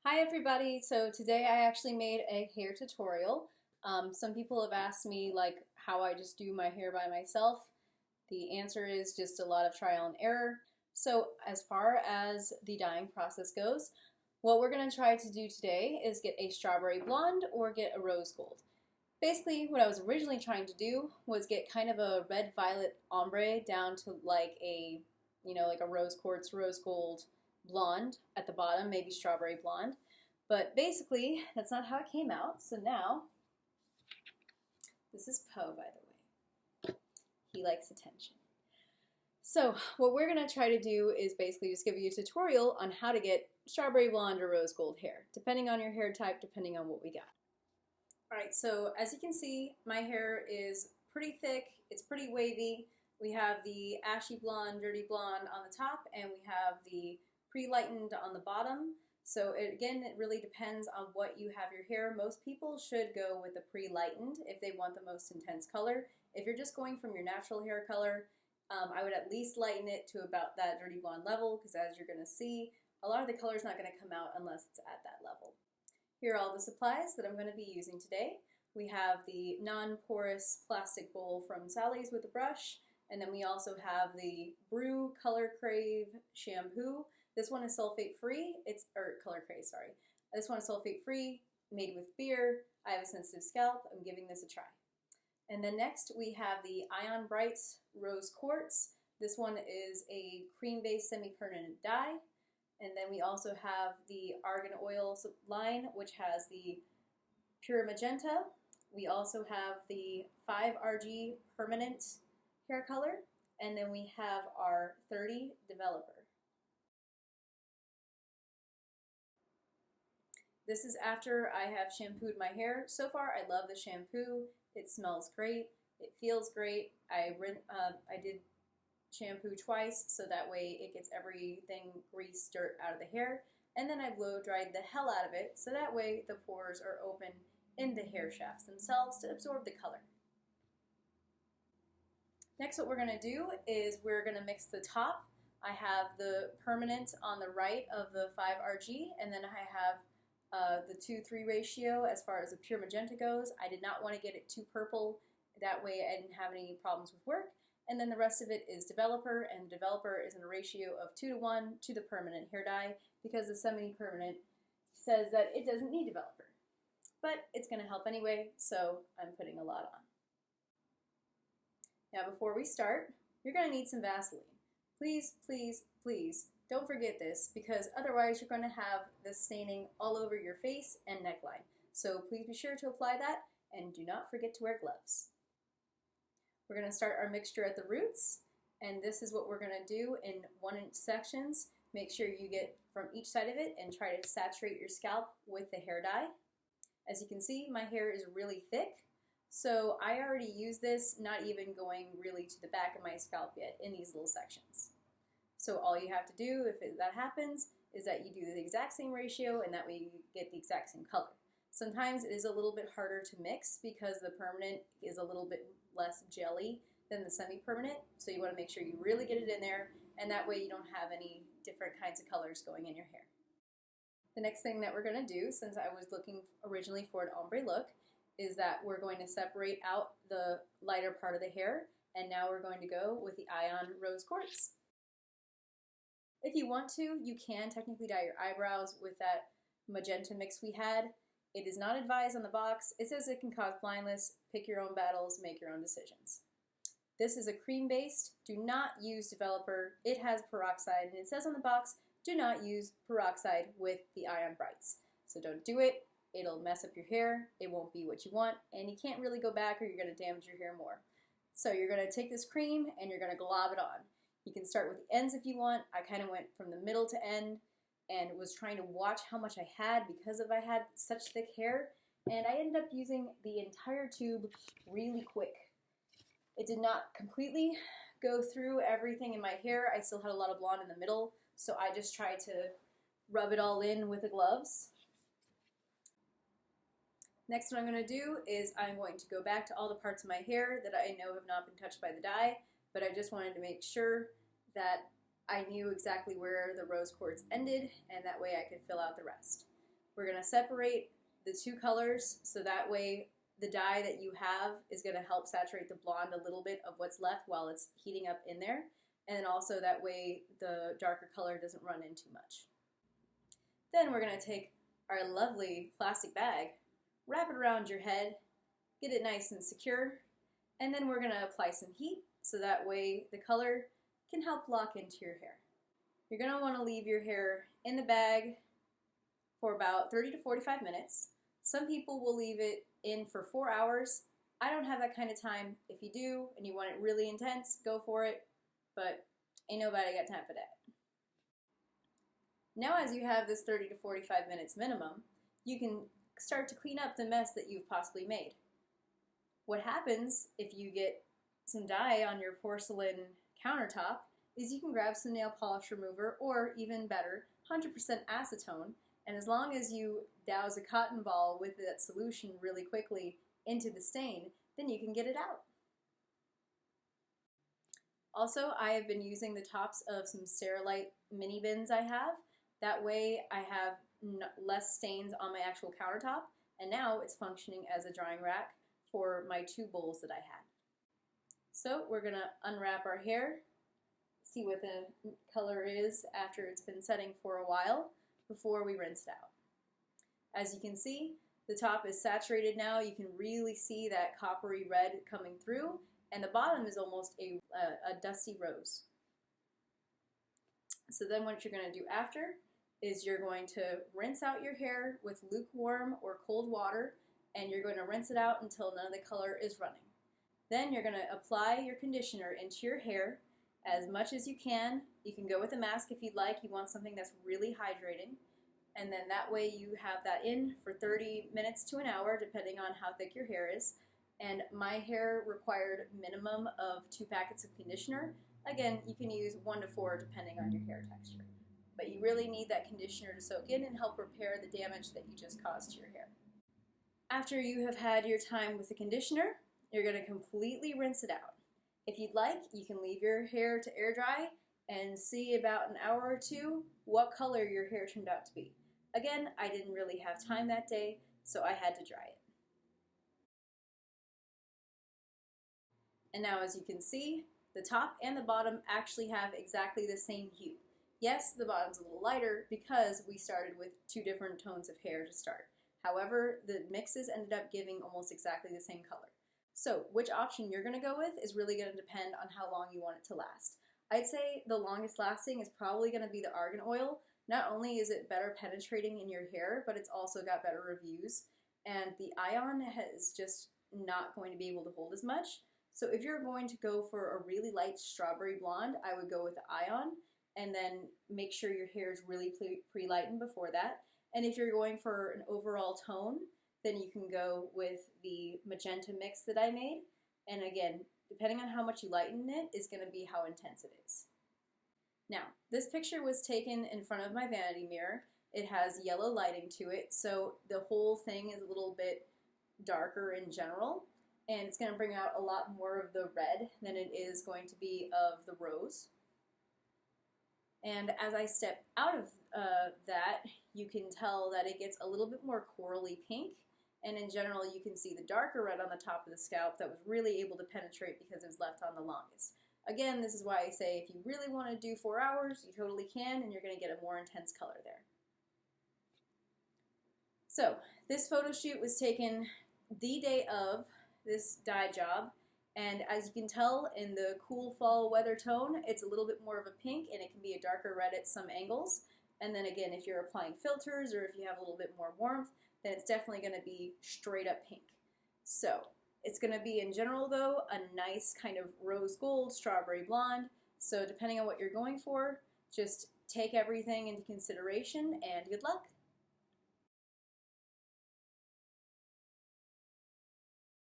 Hi everybody! So today I actually made a hair tutorial. Some people have asked me like how I just do my hair by myself. The answer is just a lot of trial and error. So as far as the dyeing process goes, what we're going to try to do today is get a strawberry blonde or get a rose gold. Basically what I was originally trying to do was get kind of a red violet ombre down to like a, like a rose quartz, rose gold blonde at the bottom, maybe strawberry blonde. But basically, that's not how it came out. So now, this is Poe, by the way. He likes attention. So what we're going to try to do is basically just give you a tutorial on how to get strawberry blonde or rose gold hair, depending on your hair type, depending on what we got. Alright, so as you can see, my hair is pretty thick, it's pretty wavy. We have the ashy blonde, dirty blonde on the top, and we have the pre-lightened on the bottom. So it really depends on what you have your hair. Most people should go with the pre-lightened if they want the most intense color. If you're just going from your natural hair color, I would at least lighten it to about that dirty blonde level, because as you're going to see, a lot of the color is not going to come out unless it's at that level. Here are all the supplies that I'm going to be using today. We have the non-porous plastic bowl from Sally's with a brush, and then we also have the Brew Color Crave shampoo. This one is sulfate free. Color Crave, sorry. This one is sulfate free, made with beer. I have a sensitive scalp. I'm giving this a try. And then next we have the Ion Brights Rose Quartz. This one is a cream-based semi-permanent dye. And then we also have the Argan Oil line, which has the Pure Magenta. We also have the 5RG Permanent hair color. And then we have our 30 Developer. This is after I have shampooed my hair. So far, I love the shampoo. It smells great. It feels great. I did shampoo twice, so that way it gets everything grease, dirt out of the hair. And then I blow dried the hell out of it, so that way the pores are open in the hair shafts themselves to absorb the color. Next, what we're going to do is we're going to mix the top. I have the permanent on the right of the 5RG, and then I have the 2-3 ratio as far as the pure magenta goes. I did not want to get it too purple. That way I didn't have any problems with work. And then the rest of it is developer, and the developer is in a ratio of 2:1 to the permanent hair dye, because the semi-permanent says that it doesn't need developer. But it's going to help anyway, so I'm putting a lot on. Now before we start, you're going to need some Vaseline. Please, please, please don't forget this, because otherwise you're going to have this staining all over your face and neckline. So please be sure to apply that, and do not forget to wear gloves. We're going to start our mixture at the roots, and this is what we're going to do in 1-inch sections. Make sure you get from each side of it and try to saturate your scalp with the hair dye. As you can see, my hair is really thick, so I already used this, not even going really to the back of my scalp yet in these little sections. So all you have to do if that happens is that you do the exact same ratio, and that way you get the exact same color. Sometimes it is a little bit harder to mix because the permanent is a little bit less jelly than the semi-permanent, so you want to make sure you really get it in there, and that way you don't have any different kinds of colors going in your hair. The next thing that we're going to do, since I was looking originally for an ombre look, is that we're going to separate out the lighter part of the hair, and now we're going to go with the Ion Rose Quartz. If you want to, you can technically dye your eyebrows with that magenta mix we had. It is not advised on the box. It says it can cause blindness. Pick your own battles, make your own decisions. This is a cream-based. Do not use developer. It has peroxide, and it says on the box, do not use peroxide with the Ion Brights. So don't do it. It'll mess up your hair. It won't be what you want, and you can't really go back or you're going to damage your hair more. So you're going to take this cream and you're going to glob it on. You can start with the ends if you want. I kind of went from the middle to end and was trying to watch how much I had because I had such thick hair, and I ended up using the entire tube really quick. It did not completely go through everything in my hair. I still had a lot of blonde in the middle, so I just tried to rub it all in with the gloves. Next, what I'm going to do is I'm going to go back to all the parts of my hair that I know have not been touched by the dye, but I just wanted to make sure that I knew exactly where the rose quartz ended, and that way I could fill out the rest. We're going to separate the two colors so that way the dye that you have is going to help saturate the blonde a little bit of what's left while it's heating up in there. And then also that way the darker color doesn't run in too much. Then we're going to take our lovely plastic bag, wrap it around your head, get it nice and secure, and then we're going to apply some heat so that way the color can help lock into your hair. You're going to want to leave your hair in the bag for about 30 to 45 minutes. Some people will leave it in for 4 hours. I don't have that kind of time. If you do and you want it really intense, go for it, but ain't nobody got time for that. Now as you have this 30 to 45 minutes minimum, you can start to clean up the mess that you've possibly made. What happens if you get some dye on your porcelain countertop is you can grab some nail polish remover, or even better, 100% acetone, and as long as you douse a cotton ball with that solution really quickly into the stain, then you can get it out. Also, I have been using the tops of some Sterilite mini bins I have. That way I have less stains on my actual countertop, and now it's functioning as a drying rack for my 2 bowls that I had. So we're going to unwrap our hair, see what the color is after it's been setting for a while before we rinse it out. As you can see, the top is saturated now. You can really see that coppery red coming through, and the bottom is almost a dusty rose. So then what you're going to do after is you're going to rinse out your hair with lukewarm or cold water, and you're going to rinse it out until none of the color is running. Then you're going to apply your conditioner into your hair as much as you can. You can go with a mask if you'd like. You want something that's really hydrating. And then that way you have that in for 30 minutes to an hour, depending on how thick your hair is. And my hair required minimum of 2 packets of conditioner. Again, you can use 1 to 4 depending on your hair texture. But you really need that conditioner to soak in and help repair the damage that you just caused to your hair. After you have had your time with the conditioner, you're going to completely rinse it out. If you'd like, you can leave your hair to air dry and see about an hour or 2 what color your hair turned out to be. Again, I didn't really have time that day, so I had to dry it. And now as you can see, the top and the bottom actually have exactly the same hue. Yes, the bottom's a little lighter because we started with 2 different tones of hair to start. However, the mixes ended up giving almost exactly the same color. So which option you're going to go with is really going to depend on how long you want it to last. I'd say the longest lasting is probably going to be the argan oil. Not only is it better penetrating in your hair, but it's also got better reviews. And the ion is just not going to be able to hold as much. So if you're going to go for a really light strawberry blonde, I would go with the ion, and then make sure your hair is really pre-lightened before that. And if you're going for an overall tone, then you can go with the magenta mix that I made. And again, depending on how much you lighten it is going to be how intense it is. Now, this picture was taken in front of my vanity mirror. It has yellow lighting to it, so the whole thing is a little bit darker in general, and it's going to bring out a lot more of the red than it is going to be of the rose. And as I step out of that, you can tell that it gets a little bit more corally pink, and in general you can see the darker red on the top of the scalp that was really able to penetrate because it was left on the longest. Again, this is why I say if you really want to do 4 hours, you totally can, and you're going to get a more intense color there. So, this photo shoot was taken the day of this dye job, and as you can tell in the cool fall weather tone, it's a little bit more of a pink, and it can be a darker red at some angles. And then again, if you're applying filters or if you have a little bit more warmth, then it's definitely going to be straight up pink. So, it's going to be, in general though, a nice kind of rose gold, strawberry blonde. So depending on what you're going for, just take everything into consideration and good luck.